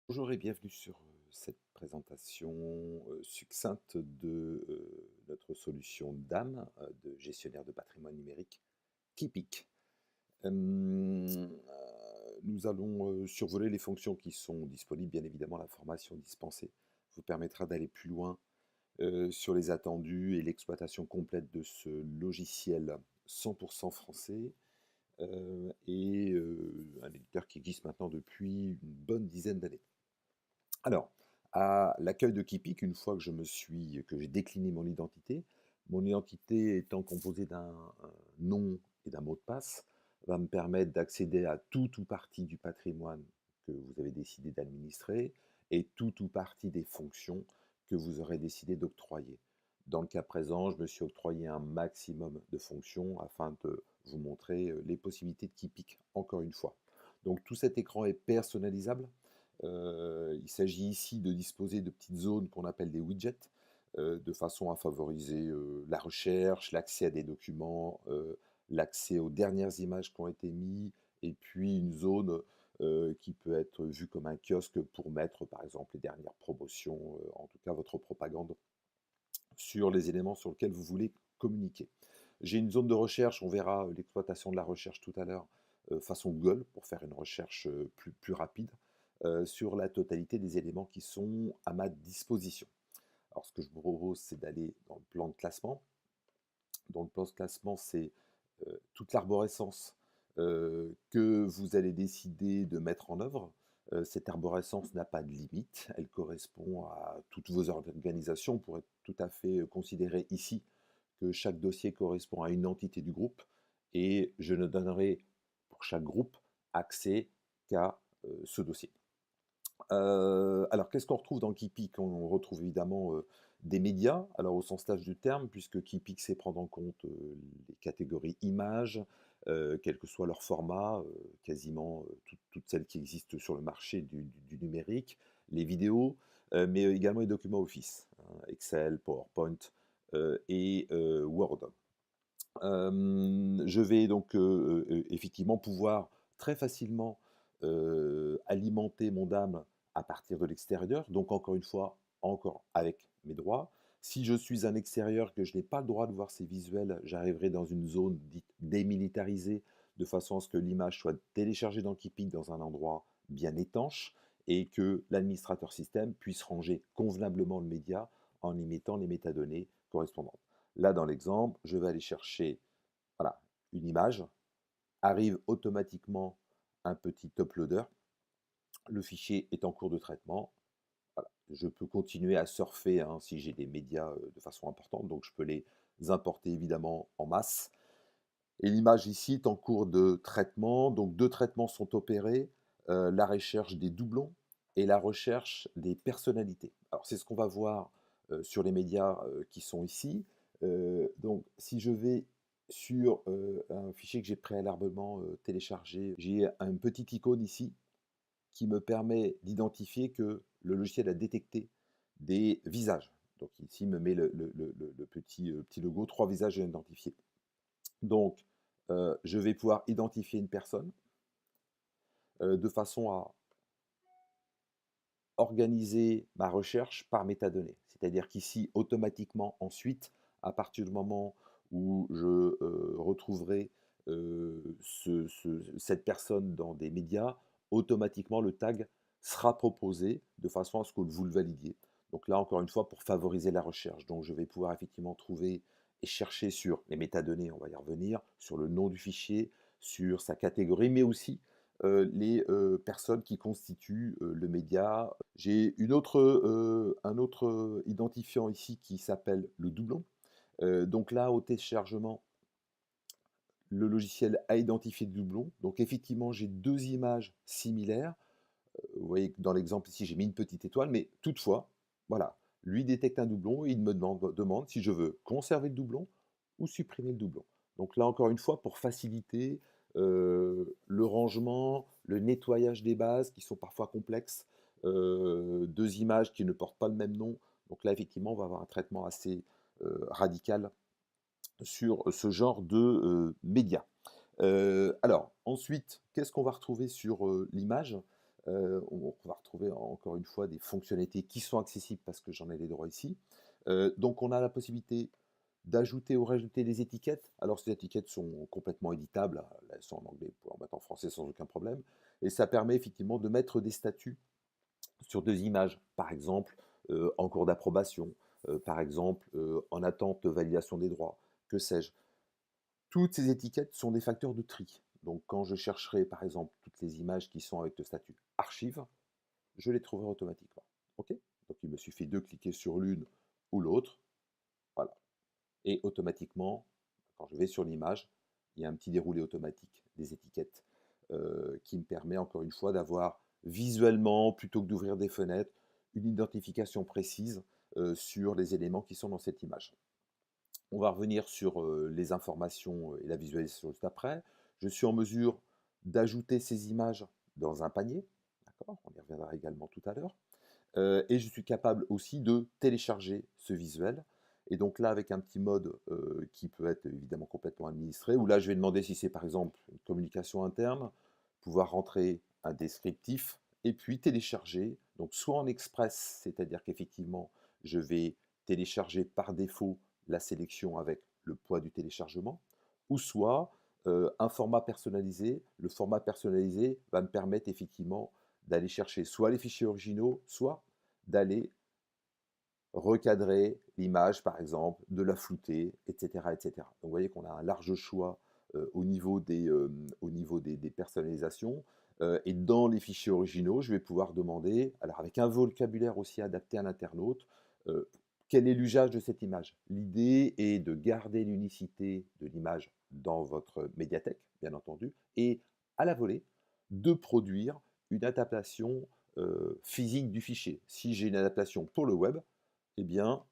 Bonjour et bienvenue sur cette présentation succincte de notre solution DAM, de gestionnaire de patrimoine numérique, Keepic. Nous allons survoler les fonctions qui sont disponibles. Bien évidemment, la formation dispensée vous permettra d'aller plus loin sur les attendus et l'exploitation complète de ce logiciel 100% français un éditeur qui existe maintenant depuis une bonne dizaine d'années. Alors, à l'accueil de Keepic, une fois que j'ai décliné mon identité étant composée d'un nom et d'un mot de passe, va me permettre d'accéder à tout ou partie du patrimoine que vous avez décidé d'administrer et tout ou partie des fonctions que vous aurez décidé d'octroyer. Dans le cas présent, je me suis octroyé un maximum de fonctions afin de vous montrer les possibilités de Keepic, encore une fois. Donc tout cet écran est personnalisable. Il s'agit ici de disposer de petites zones qu'on appelle des widgets, de façon à favoriser la recherche, l'accès à des documents, l'accès aux dernières images qui ont été mises, et puis une zone qui peut être vue comme un kiosque pour mettre par exemple les dernières promotions, en tout cas votre propagande, sur les éléments sur lesquels vous voulez communiquer. J'ai une zone de recherche, on verra l'exploitation de la recherche tout à l'heure, façon Google, pour faire une recherche plus rapide sur la totalité des éléments qui sont à ma disposition. Alors ce que je vous propose, c'est d'aller dans le plan de classement. Dans le plan de classement, c'est toute l'arborescence que vous allez décider de mettre en œuvre. Cette arborescence n'a pas de limite, elle correspond à toutes vos organisations. On pourrait tout à fait considérer ici que chaque dossier correspond à une entité du groupe et je ne donnerai pour chaque groupe accès qu'à ce dossier. Alors, qu'est-ce qu'on retrouve dans Keepic? On retrouve évidemment des médias, alors au sens large du terme, puisque Keepic sait prendre en compte les catégories images, quel que soit leur format, quasiment toutes celles qui existent sur le marché du numérique, les vidéos, mais également les documents Office, hein, Excel, PowerPoint Word. Je vais donc effectivement pouvoir très facilement alimenter mon DAM à partir de l'extérieur, donc encore une fois, encore avec mes droits. Si je suis un extérieur que je n'ai pas le droit de voir ces visuels, j'arriverai dans une zone dite démilitarisée, de façon à ce que l'image soit téléchargée dans Keepic dans un endroit bien étanche et que l'administrateur système puisse ranger convenablement le média en y mettant les métadonnées correspondantes. Là, dans l'exemple, je vais aller chercher voilà, une image, arrive automatiquement un petit uploader, le fichier est en cours de traitement. Voilà. Je peux continuer à surfer hein, si j'ai des médias de façon importante, donc je peux les importer évidemment en masse. Et l'image ici est en cours de traitement, donc deux traitements sont opérés, la recherche des doublons et la recherche des personnalités. Alors c'est ce qu'on va voir sur les médias qui sont ici. Donc si je vais sur un fichier que j'ai préalablement téléchargé, j'ai une petite icône ici qui me permet d'identifier que le logiciel a détecté des visages. Donc ici, il me met le petit logo, 3 visages identifiés. Donc, je vais pouvoir identifier une personne de façon à organiser ma recherche par métadonnées. C'est-à-dire qu'ici, automatiquement, ensuite, à partir du moment où je retrouverai cette personne dans des médias, automatiquement le tag sera proposé de façon à ce que vous le validiez. Donc là, encore une fois, pour favoriser la recherche. Donc je vais pouvoir effectivement trouver et chercher sur les métadonnées, on va y revenir, sur le nom du fichier, sur sa catégorie, mais aussi les personnes qui constituent le média. J'ai un autre identifiant ici qui s'appelle le doublon. Donc là, au téléchargement, le logiciel a identifié le doublon. Donc effectivement, j'ai deux images similaires. Vous voyez que dans l'exemple ici, j'ai mis une petite étoile, mais toutefois, voilà, lui détecte un doublon et il me demande si je veux conserver le doublon ou supprimer le doublon. Donc là, encore une fois, pour faciliter le rangement, le nettoyage des bases qui sont parfois complexes, deux images qui ne portent pas le même nom. Donc là, effectivement, on va avoir un traitement assez radical sur ce genre de médias. Alors, ensuite, qu'est-ce qu'on va retrouver sur l'image? On va retrouver encore une fois des fonctionnalités qui sont accessibles parce que j'en ai les droits ici. Donc on a la possibilité d'ajouter ou rajouter des étiquettes. Alors ces étiquettes sont complètement éditables, hein, elles sont en anglais, pour en mettre en français sans aucun problème. Et ça permet effectivement de mettre des statuts sur 2 images. Par exemple, en cours d'approbation, par exemple, en attente de validation des droits, que sais-je. Toutes ces étiquettes sont des facteurs de tri. Donc quand je chercherai par exemple toutes les images qui sont avec le statut archive, je les trouverai automatiquement. OK? Donc il me suffit de cliquer sur l'une ou l'autre, voilà. Et automatiquement, quand je vais sur l'image, il y a un petit déroulé automatique des étiquettes qui me permet encore une fois d'avoir visuellement, plutôt que d'ouvrir des fenêtres, une identification précise sur les éléments qui sont dans cette image. On va revenir sur les informations et la visualisation juste après. Je suis en mesure d'ajouter ces images dans un panier, d'accord? On y reviendra également tout à l'heure. Et je suis capable aussi de télécharger ce visuel. Et donc là, avec un petit mode qui peut être évidemment complètement administré, où là, je vais demander si c'est par exemple une communication interne, pouvoir rentrer un descriptif et puis télécharger. Donc soit en express, c'est-à-dire qu'effectivement, je vais télécharger par défaut la sélection avec le poids du téléchargement, ou soit un format personnalisé. Le format personnalisé va me permettre effectivement d'aller chercher soit les fichiers originaux, soit d'aller recadrer l'image, par exemple, de la flouter, etc. etc. Donc vous voyez qu'on a un large choix au niveau des personnalisations. Et dans les fichiers originaux, je vais pouvoir demander, alors avec un vocabulaire aussi adapté à l'internaute, euh, quel est l'usage de cette image. L'idée est de garder l'unicité de l'image dans votre médiathèque, bien entendu, et à la volée, de produire une adaptation physique du fichier. Si j'ai une adaptation pour le web, eh bien,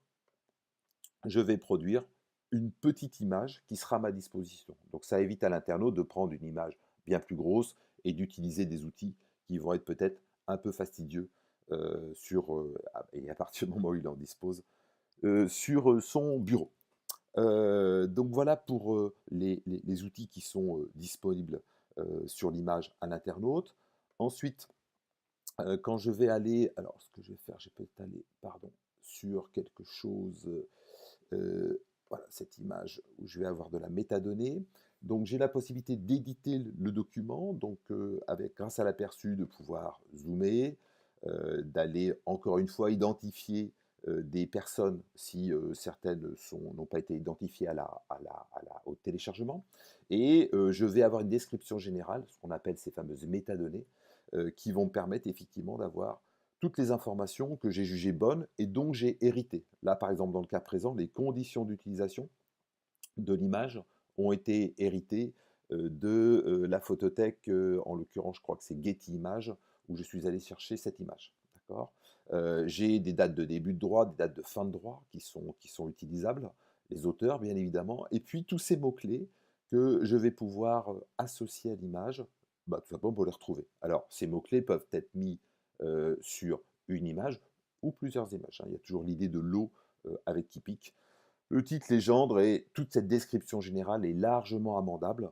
je vais produire une petite image qui sera à ma disposition. Donc ça évite à l'internaute de prendre une image bien plus grosse et d'utiliser des outils qui vont être peut-être un peu fastidieux et à partir du moment où il en dispose, sur son bureau. Donc voilà pour les outils qui sont disponibles sur l'image à l'internaute. Ensuite, quand je vais aller, alors ce que je vais faire, je vais peut-être aller, pardon, sur quelque chose, voilà, cette image où je vais avoir de la métadonnée. Donc j'ai la possibilité d'éditer le document, donc avec, grâce à l'aperçu, de pouvoir zoomer, d'aller encore une fois identifier des personnes si certaines n'ont pas été identifiées au téléchargement. Et je vais avoir une description générale, ce qu'on appelle ces fameuses métadonnées, qui vont me permettre effectivement d'avoir toutes les informations que j'ai jugées bonnes et dont j'ai hérité. Là, par exemple, dans le cas présent, les conditions d'utilisation de l'image ont été héritées de la photothèque, en l'occurrence, je crois que c'est Getty Images, où je suis allé chercher cette image. D'accord. J'ai des dates de début de droit, des dates de fin de droit qui sont utilisables, les auteurs, bien évidemment, et puis tous ces mots-clés que je vais pouvoir associer à l'image, bah, tout simplement pour les retrouver. Alors, ces mots-clés peuvent être mis sur une image ou plusieurs images, hein. Il y a toujours l'idée de l'eau avec qui pique. Le titre, les gendres et toute cette description générale est largement amendable.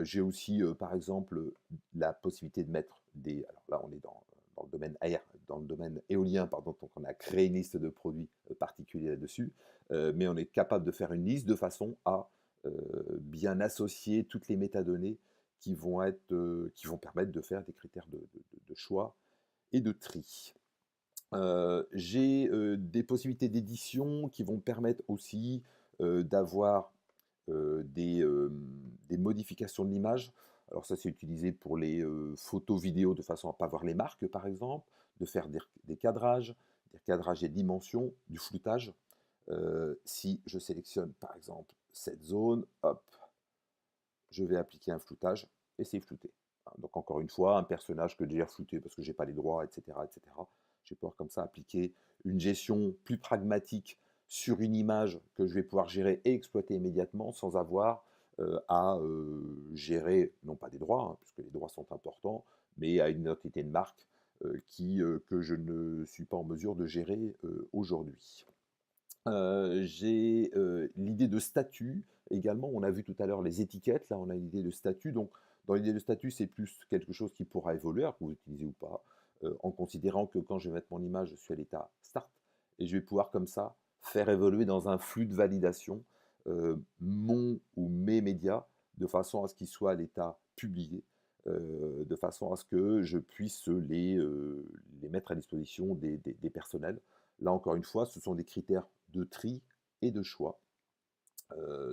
J'ai aussi, par exemple, la possibilité de mettre des. Alors là, on est dans le domaine dans le domaine éolien, pardon, donc on a créé une liste de produits particuliers là-dessus, mais on est capable de faire une liste de façon à bien associer toutes les métadonnées qui vont permettre de faire des critères de choix et de tri. J'ai des possibilités d'édition qui vont permettre aussi d'avoir des modifications de l'image. Alors ça, c'est utilisé pour les photos, vidéos, de façon à ne pas voir les marques, par exemple, de faire des cadrages, et dimensions, du floutage. Si je sélectionne, par exemple, cette zone, hop, je vais appliquer un floutage et c'est flouté. Donc encore une fois, un personnage que j'ai reflouté parce que j'ai pas les droits, etc., etc. Je vais pouvoir comme ça appliquer une gestion plus pragmatique sur une image que je vais pouvoir gérer et exploiter immédiatement sans avoir à gérer, non pas des droits, hein, puisque les droits sont importants, mais à une identité de marque que je ne suis pas en mesure de gérer aujourd'hui. J'ai l'idée de statut également. On a vu tout à l'heure les étiquettes. Là, on a l'idée de statut. Donc, Dans l'idée de statut, c'est plus quelque chose qui pourra évoluer, alors que vous utilisez ou pas, en considérant que quand je vais mettre mon image, je suis à l'état start, et je vais pouvoir comme ça faire évoluer dans un flux de validation mon ou mes médias de façon à ce qu'ils soient à l'état publié, de façon à ce que je puisse les mettre à disposition des personnels. Là encore une fois, ce sont des critères de tri et de choix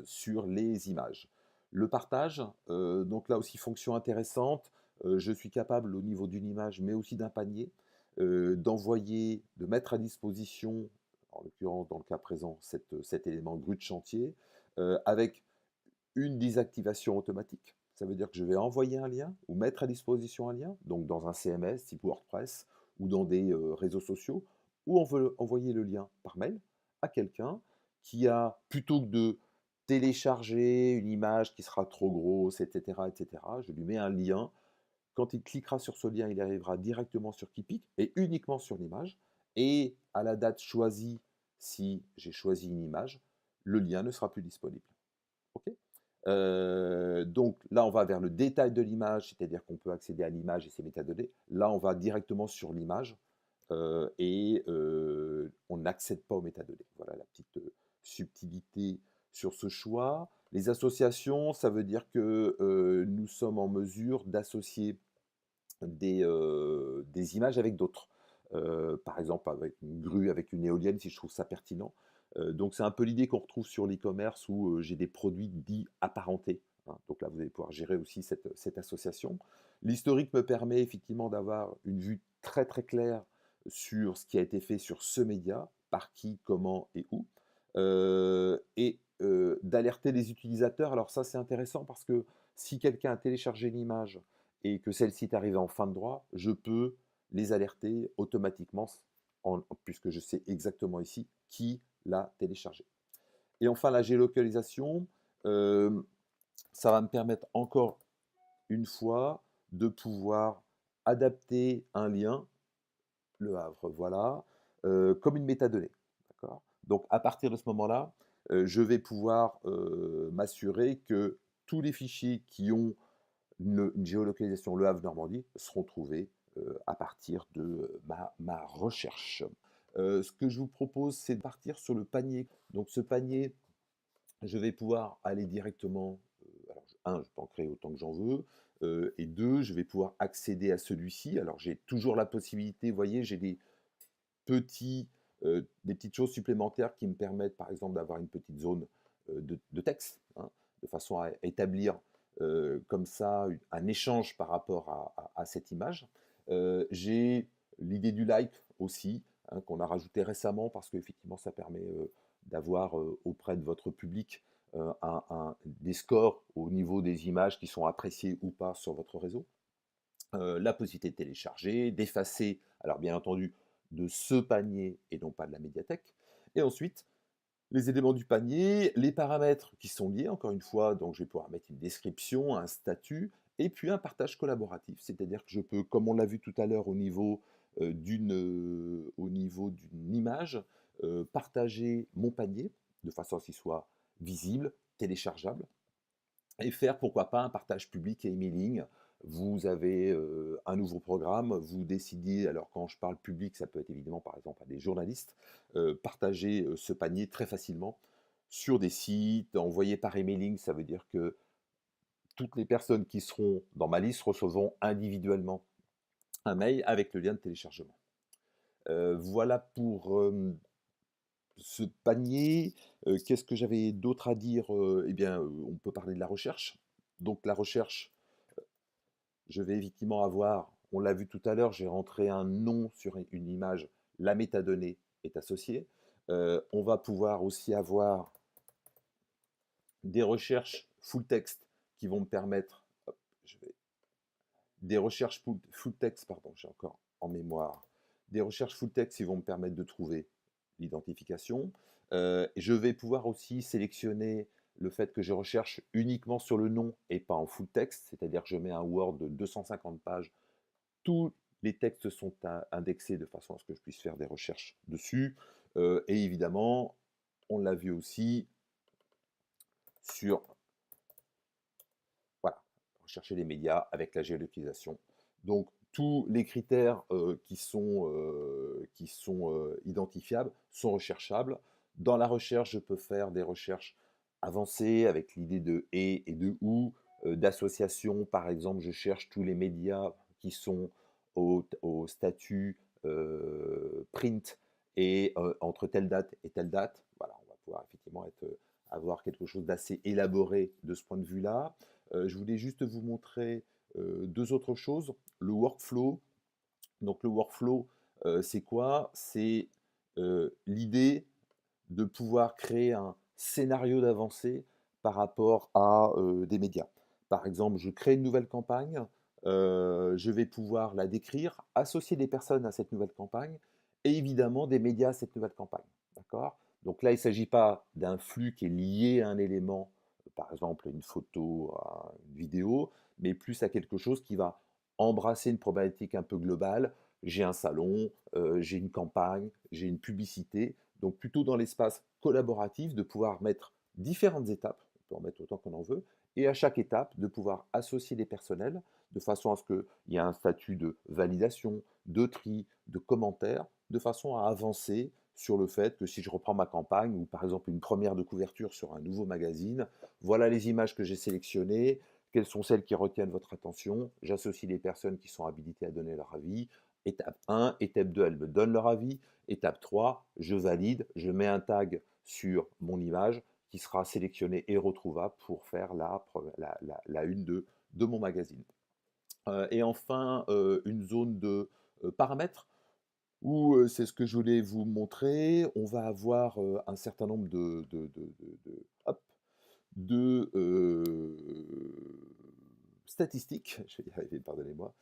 sur les images. Le partage, donc là aussi fonction intéressante, je suis capable au niveau d'une image, mais aussi d'un panier, d'envoyer, de mettre à disposition, en l'occurrence dans le cas présent, cet élément grue de chantier, avec une désactivation automatique. Ça veut dire que je vais envoyer un lien ou mettre à disposition un lien, donc dans un CMS type WordPress ou dans des réseaux sociaux, ou on veut envoyer le lien par mail à quelqu'un qui a, plutôt que de télécharger une image qui sera trop grosse, etc., je lui mets un lien. Quand il cliquera sur ce lien, il arrivera directement sur Keepic et uniquement sur l'image. Et à la date choisie, si j'ai choisi une image, le lien ne sera plus disponible. Ok. Donc là, on va vers le détail de l'image, c'est-à-dire qu'on peut accéder à l'image et ses métadonnées. Là, on va directement sur l'image et on n'accède pas aux métadonnées. Voilà la petite subtilité sur ce choix. Les associations, ça veut dire que nous sommes en mesure d'associer des images avec d'autres. Par exemple, avec une grue, avec une éolienne, si je trouve ça pertinent. Donc, c'est un peu l'idée qu'on retrouve sur l'e-commerce où j'ai des produits dits apparentés. Hein. Donc là, vous allez pouvoir gérer aussi cette association. L'historique me permet effectivement d'avoir une vue très très claire sur ce qui a été fait sur ce média, par qui, comment et où. D'alerter les utilisateurs. Alors ça, c'est intéressant parce que si quelqu'un a téléchargé l'image et que celle-ci est arrivée en fin de droit, je peux les alerter automatiquement, puisque je sais exactement ici qui l'a téléchargé. Et enfin, la géolocalisation, euh, ça va me permettre encore une fois de pouvoir adapter un lien, Le Havre, voilà, comme une métadonnée. D'accord. Donc à partir de ce moment-là, je vais pouvoir m'assurer que tous les fichiers qui ont une géolocalisation Le Havre-Normandie seront trouvés à partir de ma recherche. Ce que je vous propose, c'est de partir sur le panier. Donc ce panier, je vais pouvoir aller directement, alors un, je peux en créer autant que j'en veux, et deux, je vais pouvoir accéder à celui-ci. Alors j'ai toujours la possibilité, vous voyez, j'ai des petites choses supplémentaires qui me permettent, par exemple, d'avoir une petite zone de texte, hein, de façon à établir comme ça un échange par rapport à cette image. J'ai l'idée du like aussi, hein, qu'on a rajouté récemment parce qu'effectivement, ça permet d'avoir auprès de votre public des scores au niveau des images qui sont appréciées ou pas sur votre réseau. La possibilité de télécharger, d'effacer, alors bien entendu, de ce panier et non pas de la médiathèque. Et ensuite, les éléments du panier, les paramètres qui sont liés, encore une fois, donc je vais pouvoir mettre une description, un statut, et puis un partage collaboratif. C'est-à-dire que je peux, comme on l'a vu tout à l'heure au niveau d'une image, partager mon panier de façon à ce qu'il soit visible, téléchargeable, et faire pourquoi pas un partage public et emailing. Vous avez un nouveau programme, vous décidez, alors quand je parle public, ça peut être évidemment par exemple à des journalistes, partager ce panier très facilement sur des sites, envoyer par emailing, ça veut dire que toutes les personnes qui seront dans ma liste recevront individuellement un mail avec le lien de téléchargement. Voilà pour ce panier. Qu'est-ce que j'avais d'autre à dire? Eh bien, on peut parler de la recherche. Donc la recherche, je vais effectivement avoir, on l'a vu tout à l'heure, j'ai rentré un nom sur une image, la métadonnée est associée. On va pouvoir aussi avoir des recherches full text qui vont me permettre, hop, des recherches full text, pardon, j'ai encore en mémoire, des recherches full text qui vont me permettre de trouver l'identification. Je vais pouvoir aussi sélectionner le fait que je recherche uniquement sur le nom et pas en full text, c'est-à-dire que je mets un Word de 250 pages, tous les textes sont indexés de façon à ce que je puisse faire des recherches dessus. Et évidemment, on l'a vu aussi sur, voilà, rechercher les médias avec la géolocalisation. Donc, tous les critères qui sont identifiables sont recherchables. Dans la recherche, je peux faire des recherches avancées avec l'idée de et de ou, d'association. Par exemple, je cherche tous les médias qui sont au statut print et entre telle date et telle date. Voilà, on va pouvoir effectivement avoir quelque chose d'assez élaboré de ce point de vue-là. Je voulais juste vous montrer deux autres choses. Le workflow. Donc le workflow, c'est quoi? C'est l'idée de pouvoir créer un scénario d'avancée par rapport à des médias. Par exemple, je crée une nouvelle campagne, je vais pouvoir la décrire, associer des personnes à cette nouvelle campagne et évidemment des médias à cette nouvelle campagne. D'accord? Donc là, il ne s'agit pas d'un flux qui est lié à un élément, par exemple une photo, une vidéo, mais plus à quelque chose qui va embrasser une problématique un peu globale. J'ai un salon, j'ai une campagne, j'ai une publicité, donc plutôt dans l'espace collaboratif, de pouvoir mettre différentes étapes, on peut en mettre autant qu'on en veut, et à chaque étape, de pouvoir associer des personnels de façon à ce qu'il y ait un statut de validation, de tri, de commentaires, de façon à avancer sur le fait que si je reprends ma campagne, ou par exemple une première de couverture sur un nouveau magazine, voilà les images que j'ai sélectionnées, quelles sont celles qui retiennent votre attention, j'associe les personnes qui sont habilitées à donner leur avis, étape 1, étape 2, elles me donnent leur avis, étape 3, je valide, je mets un tag sur mon image qui sera sélectionnée et retrouvable pour faire la une de mon magazine. Et enfin, une zone de paramètres où c'est ce que je voulais vous montrer. On va avoir un certain nombre hop, de statistiques, je vais y arriver, pardonnez-moi,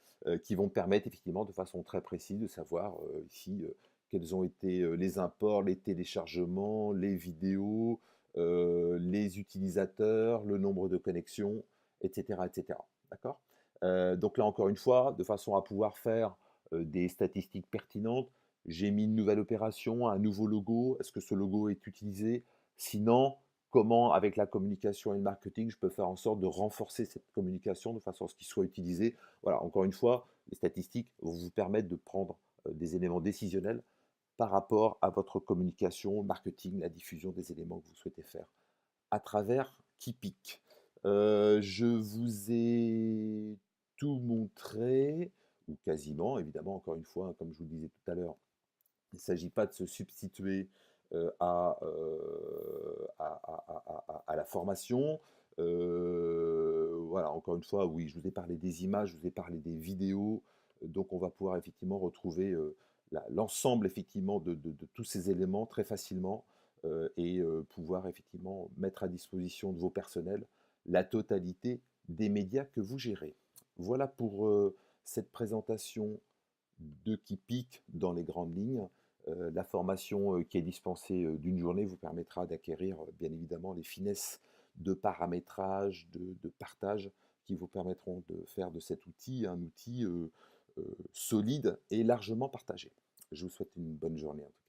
qui vont permettre effectivement de façon très précise de savoir ici quels ont été les imports, les téléchargements, les vidéos, les utilisateurs, le nombre de connexions, etc. etc. D'accord? Donc là, encore une fois, de façon à pouvoir faire des statistiques pertinentes, j'ai mis une nouvelle opération, un nouveau logo. Est-ce que ce logo est utilisé? Sinon, comment, avec la communication et le marketing, je peux faire en sorte de renforcer cette communication de façon à ce qu'il soit utilisé. Voilà, encore une fois, les statistiques vont vous permettre de prendre des éléments décisionnels par rapport à votre communication, marketing, la diffusion des éléments que vous souhaitez faire à travers Keepic. Je vous ai tout montré, ou quasiment, évidemment, encore une fois, hein, comme je vous le disais tout à l'heure, il ne s'agit pas de se substituer à la formation. Voilà, encore une fois, oui, je vous ai parlé des images, je vous ai parlé des vidéos, donc on va pouvoir effectivement retrouver l'ensemble effectivement de tous ces éléments très facilement et pouvoir effectivement mettre à disposition de vos personnels la totalité des médias que vous gérez. Voilà pour cette présentation de Keepic dans les grandes lignes. La formation qui est dispensée d'une journée vous permettra d'acquérir bien évidemment les finesses de paramétrage, de partage qui vous permettront de faire de cet outil un outil solide et largement partagé. Je vous souhaite une bonne journée en tout cas.